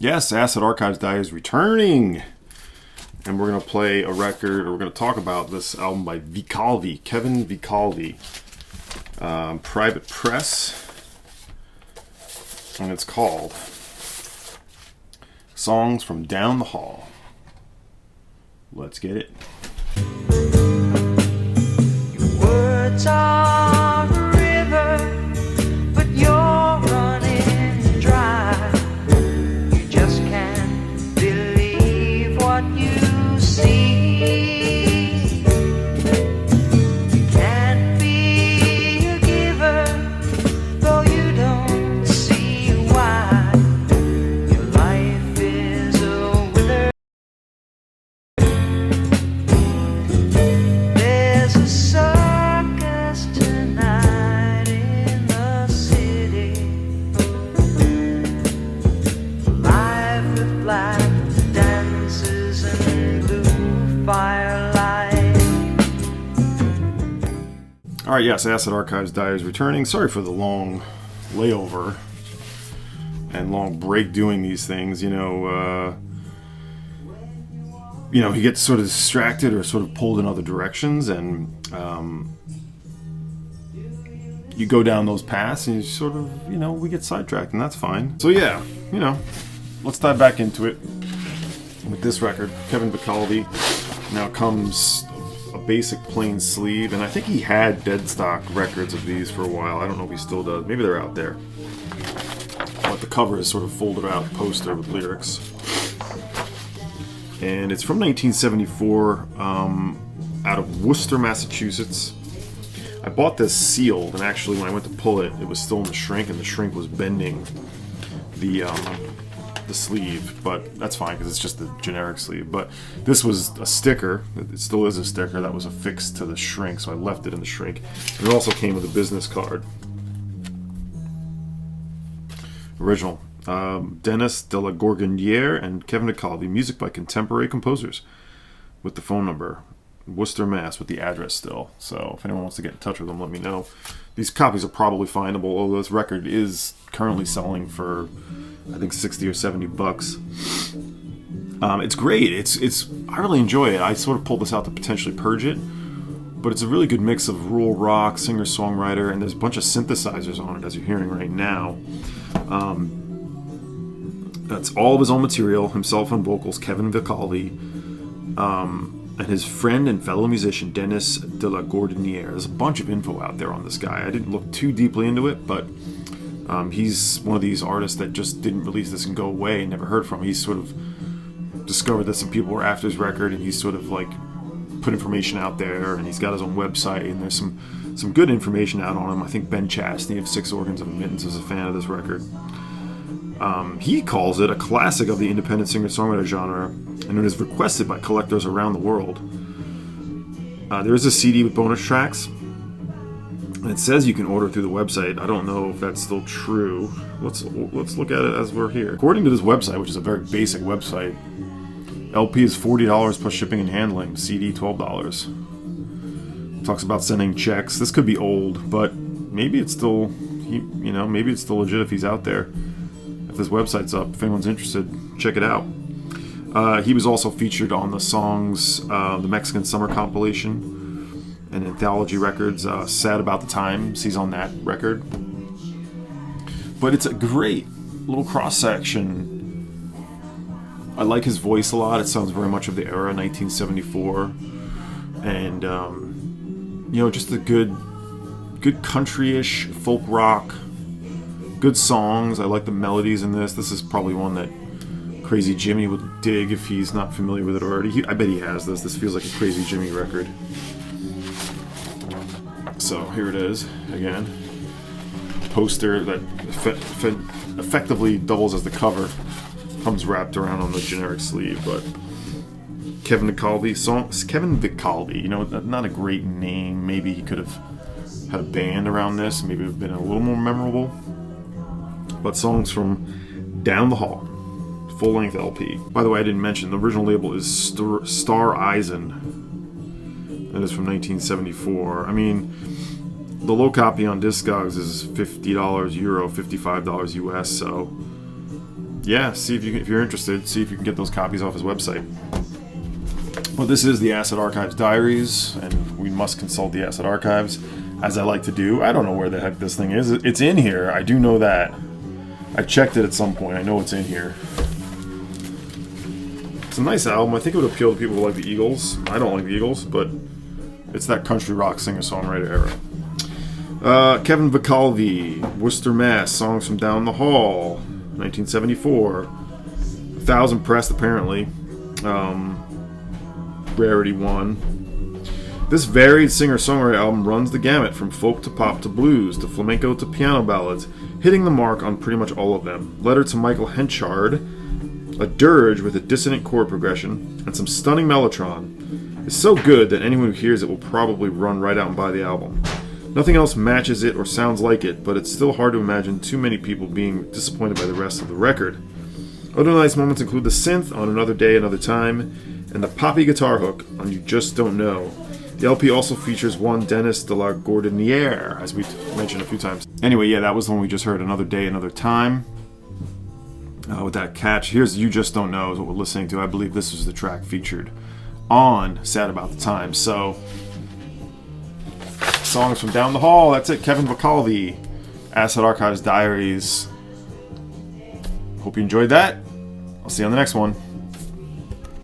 Yes, Acid Archives Diaries is returning. And we're going to play a record, or we're going to talk about this album by Vicalvi, Kevin Vicalvi. Private Press. And it's called Songs from Down the Hall. Let's get it. Your words are a river, but you're running dry. You just can't believe what you see. You can't be a giver, though you don't see why. Your life is a wither. There's a circus tonight in the city, alive with black dances and blue firelight. Alright, yes, Acid Archives Diaries is returning. Sorry for the long layover and long break doing these things. You know, he gets sort of distracted or sort of pulled in other directions, and you go down those paths and you sort of, we get sidetracked, and that's fine. So yeah, let's dive back into it with this record. Kevin Vicalvi. Now comes a basic plain sleeve, and I think he had dead stock records of these for a while. I don't know if he still does. Maybe they're out there. But the cover is sort of folded out poster with lyrics. And it's from 1974, out of Worcester, Massachusetts. I bought this sealed, and actually when I went to pull it, it was still in the shrink, and the shrink was bending the sleeve, but that's fine because it's just the generic sleeve. But this was a sticker. It still is a sticker that was affixed to the shrink, so I left it in the shrink. It also came with a business card. Original. Dennis de la Gorgondiere and Kevin Vicalvi. Music by contemporary composers. With the phone number. Worcester, Mass. With the address still. So if anyone wants to get in touch with them, let me know. These copies are probably findable, although this record is currently selling for, I think, $60 or $70. It's great. It's I really enjoy it. I sort of pulled this out to potentially purge it, but it's a really good mix of rural rock, singer-songwriter, and there's a bunch of synthesizers on it, as you're hearing right now. That's all of his own material, himself on vocals, Kevin Vicalvi, and his friend and fellow musician, Dennis de la Gorgondiere. There's a bunch of info out there on this guy. I didn't look too deeply into it, but he's one of these artists that just didn't release this and go away and never heard from. He sort of discovered that some people were after his record, and he's sort of like put information out there, and he's got his own website, and there's some good information out on him. I think Ben Chastney of Six Organs of Admittance is a fan of this record. He calls it a classic of the independent singer-songwriter genre, and it is requested by collectors around the world. There is a CD with bonus tracks, and it says you can order through the website. I don't know if that's still true. Let's look at it as we're here. According to this website, which is a very basic website, LP is $40 plus shipping and handling. CD $12. Talks about sending checks. This could be old, but maybe it's still, maybe it's still legit if he's out there. If this website's up, if anyone's interested, check it out. He was also featured on the songs, the Mexican Summer compilation and Anthology Records, Sad About the Times. He's on that record. But it's a great little cross-section. I like his voice a lot. It sounds very much of the era, 1974. And, just a good country-ish folk rock. Good songs. I like the melodies in this. This is probably one that Crazy Jimmy would dig if he's not familiar with it already. I bet he has this. This feels like a Crazy Jimmy record. So here it is again. Poster that effectively doubles as the cover. Comes wrapped around on the generic sleeve, but Kevin Vicalvi songs. Kevin Vicalvi. Not a great name. Maybe he could have had a band around this. Maybe it would have been a little more memorable. But songs from Down the Hall, full-length LP. By the way, I didn't mention, the original label is Star Eisen. That is from 1974. I mean, the low copy on Discogs is $50 Euro, $55 US, so yeah, see if you're interested, see if you can get those copies off his website. Well, this is the Acid Archives Diaries, and we must consult the Acid Archives, as I like to do. I don't know where the heck this thing is. It's in here. I do know that. I checked it at some point. I know it's in here. It's a nice album. I think it would appeal to people who like the Eagles. I don't like the Eagles, but it's that country rock singer-songwriter era. Kevin Vicalvi, Worcester, Mass. Songs from Down the Hall, 1974. 1,000 pressed, apparently. Rarity 1. This varied singer-songwriter album runs the gamut from folk to pop to blues to flamenco to piano ballads, hitting the mark on pretty much all of them. Letter to Michael Henchard, a dirge with a dissonant chord progression, and some stunning mellotron. It's so good that anyone who hears it will probably run right out and buy the album. Nothing else matches it or sounds like it, but it's still hard to imagine too many people being disappointed by the rest of the record. Other nice moments include the synth on Another Day, Another Time, and the poppy guitar hook on You Just Don't Know. The LP also features one Dennis de la Gordiniere, as we've mentioned a few times. Anyway, yeah, that was the one we just heard, Another Day, Another Time. With that catch, here's You Just Don't Know is what we're listening to. I believe this was the track featured on Sad About the Time. So, songs from Down the Hall, that's it. Kevin Vicalvi, Acid Archives Diaries. Hope you enjoyed that. I'll see you on the next one.